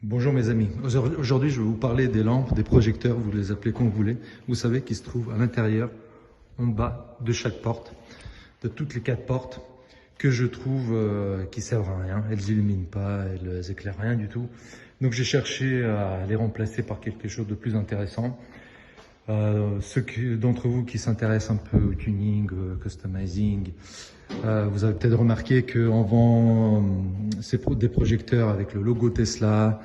Bonjour mes amis, aujourd'hui je vais vous parler des lampes, des projecteurs, vous les appelez comme vous voulez. Vous savez qu'ils se trouvent à l'intérieur, en bas de chaque porte, de toutes les 4 portes, que je trouve qui servent à rien. Elles illuminent pas, elles éclairent rien du tout. Donc j'ai cherché à les remplacer par quelque chose de plus intéressant. Ceux d'entre vous qui s'intéressent un peu au tuning, customizing, vous avez peut-être remarqué qu'on vend des projecteurs avec le logo Tesla,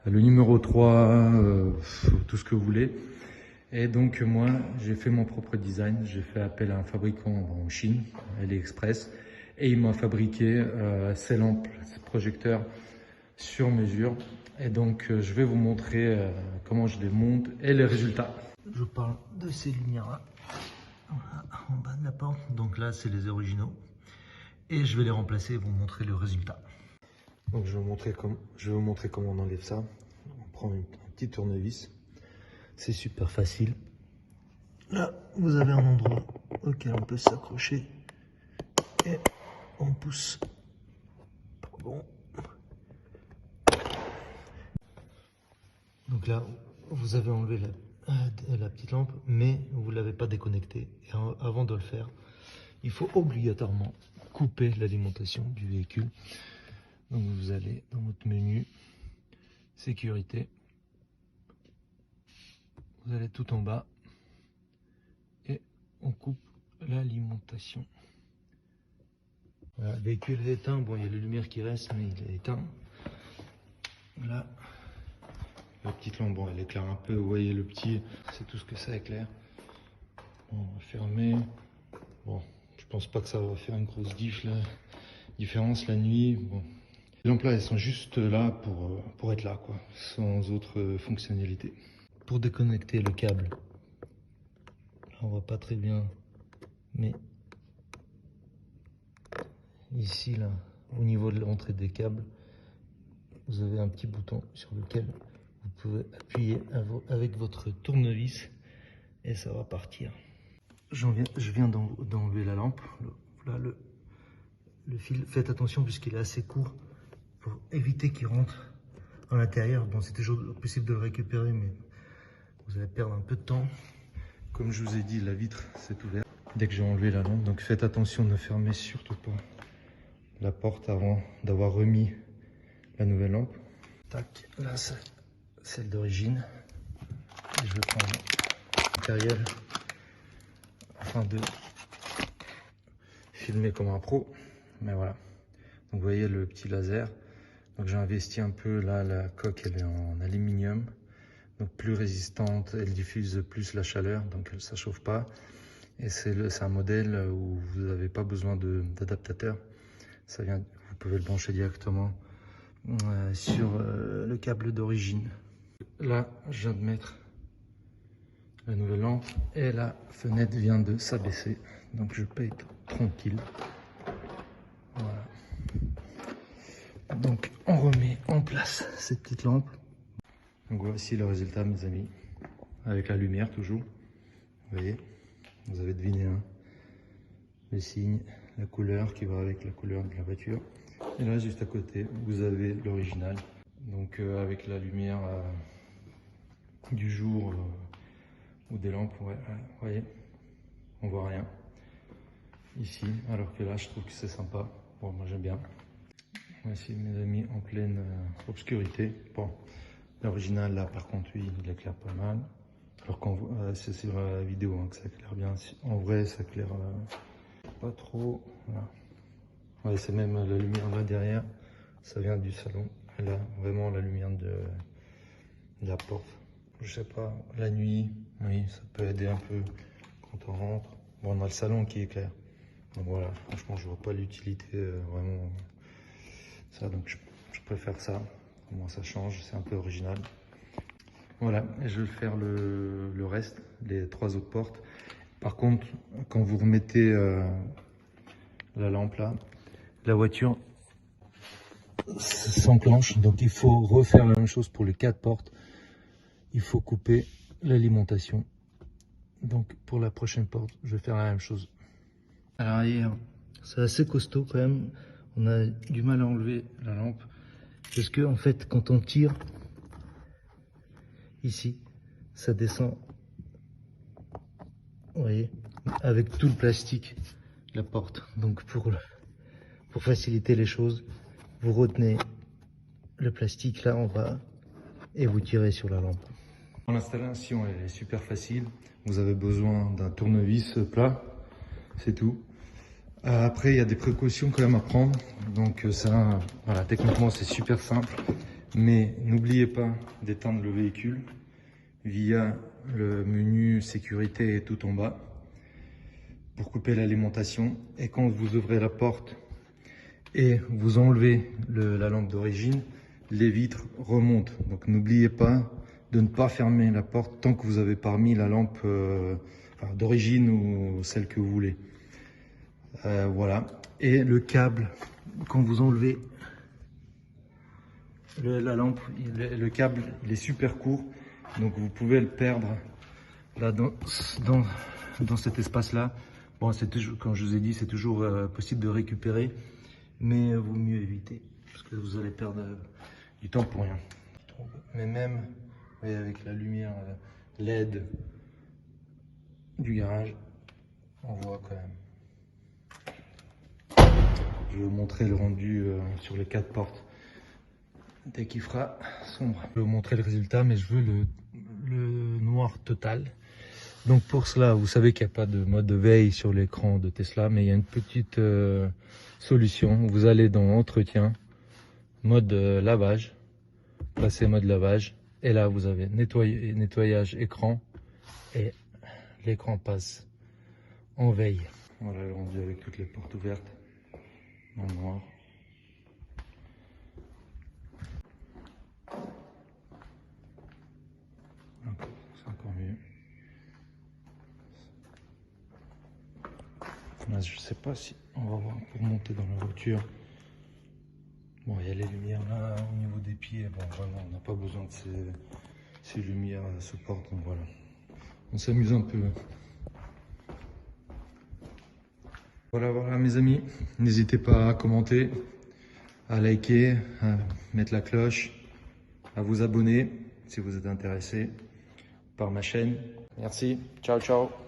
le numéro 3, tout ce que vous voulez. Et donc moi, j'ai fait mon propre design. J'ai fait appel à un fabricant en Chine, AliExpress, et il m'a fabriqué ces lampes, ces projecteurs sur mesure. Et donc je vais vous montrer comment je les monte et les résultats. Je parle de ces lumières-là, voilà, en bas de la porte. Donc là, c'est les originaux. Et je vais les remplacer et vous montrer le résultat. Donc je vais vous montrer comment on enlève ça. On prend un petit tournevis. C'est super facile. Là, vous avez un endroit auquel on peut s'accrocher. Et on pousse. Pardon. Donc là, vous avez enlevé la petite lampe, mais vous ne l'avez pas déconnectée. Et avant de le faire, il faut obligatoirement couper l'alimentation du véhicule. Donc vous allez dans votre menu sécurité, vous allez tout en bas et on coupe l'alimentation. Voilà, le véhicule est éteint. Bon, il y a les lumières qui restent, mais il est éteint. Voilà. La petite lampe, bon, elle éclaire un peu. Vous voyez le petit, c'est tout ce que ça éclaire. Bon, on va fermer. Bon, je pense pas que ça va faire une grosse différence la nuit. Bon. Les lampes là, elles sont juste là pour être là, quoi, sans autre fonctionnalité. Pour déconnecter le câble, là, on voit pas très bien, mais ici, là, au niveau de l'entrée des câbles, vous avez un petit bouton sur lequel vous pouvez appuyer avec votre tournevis et ça va partir. Je viens d'enlever la lampe. Là, le fil, faites attention puisqu'il est assez court pour éviter qu'il rentre à l'intérieur. Bon, c'est toujours possible de le récupérer, mais vous allez perdre un peu de temps. Comme je vous ai dit, la vitre s'est ouverte dès que j'ai enlevé la lampe. Donc faites attention, ne fermez surtout pas la porte avant d'avoir remis la nouvelle lampe. Tac, là c'est celle d'origine. Je vais prendre le matériel afin de filmer comme un pro. Mais voilà. Donc vous voyez le petit laser. Donc j'ai investi un peu là, la coque elle est en aluminium. Donc plus résistante, elle diffuse plus la chaleur, donc ça ne chauffe pas. Et c'est un modèle où vous n'avez pas besoin d'adaptateur. Vous pouvez le brancher directement sur le câble d'origine. Là, je viens de mettre la nouvelle lampe et la fenêtre vient de s'abaisser. Donc je peux être tranquille. Voilà. Donc on remet en place cette petite lampe. Donc voici le résultat mes amis, avec la lumière toujours. Vous voyez, vous avez deviné hein, le signe, la couleur qui va avec la couleur de la voiture. Et là juste à côté, vous avez l'original. Donc avec la lumière du jour ou des lampes, ouais, vous voyez, on voit rien ici. Alors que là je trouve que c'est sympa, bon moi j'aime bien. Voici mes amis en pleine obscurité. Bon. L'original là par contre lui il éclaire pas mal. Alors qu'on voit, c'est sur la vidéo hein, que ça éclaire bien. En vrai ça éclaire pas trop. Voilà. Ouais, c'est même la lumière là derrière, ça vient du salon. Et là vraiment la lumière de la porte. Je sais pas, la nuit, oui ça peut aider un peu quand on rentre. Bon on a le salon qui éclaire. Donc voilà, franchement je vois pas l'utilité vraiment ça, donc je préfère ça. Comment ça change, c'est un peu original. Voilà, et je vais faire le reste, les 3 autres portes. Par contre, quand vous remettez la lampe là, la voiture s'enclenche. Donc il faut refaire la même chose pour les 4 portes. Il faut couper l'alimentation. Donc pour la prochaine porte, je vais faire la même chose. À l'arrière, c'est assez costaud quand même. On a du mal à enlever la lampe. Parce que en fait, quand on tire, ici, ça descend, vous voyez, avec tout le plastique, la porte. Donc pour faciliter les choses, vous retenez le plastique là en bas et vous tirez sur la lampe. L'installation elle est super facile. Vous avez besoin d'un tournevis plat, c'est tout. Après, il y a des précautions quand même à prendre. Donc ça, voilà, techniquement c'est super simple. Mais n'oubliez pas d'éteindre le véhicule via le menu sécurité tout en bas pour couper l'alimentation. Et quand vous ouvrez la porte et vous enlevez la lampe d'origine, les vitres remontent. Donc n'oubliez pas de ne pas fermer la porte tant que vous n'avez pas mis la lampe d'origine ou celle que vous voulez. Voilà. Et le câble, quand vous enlevez la lampe, le câble il est super court, donc vous pouvez le perdre là dans cet espace là. Bon, c'est toujours, comme je vous ai dit, c'est toujours possible de récupérer, mais vaut mieux éviter parce que vous allez perdre du temps pour rien. Mais même, vous voyez, avec la lumière LED du garage, on voit quand même. Je vais vous montrer le rendu sur les 4 portes dès qu'il fera sombre. Je vais vous montrer le résultat, mais je veux le noir total. Donc pour cela, vous savez qu'il n'y a pas de mode de veille sur l'écran de Tesla, mais il y a une petite solution. Vous allez dans Entretien, mode lavage, passez mode lavage, et là vous avez nettoyage écran, et l'écran passe en veille. Voilà le rendu avec toutes les portes ouvertes. En noir. C'est encore mieux. Là, je sais pas si on va voir pour monter dans la voiture. Bon, il y a les lumières là au niveau des pieds. Bon, vraiment, on n'a pas besoin de ces lumières à ce porte. Donc voilà, on s'amuse un peu. Voilà mes amis, n'hésitez pas à commenter, à liker, à mettre la cloche, à vous abonner si vous êtes intéressé par ma chaîne. Merci, ciao ciao.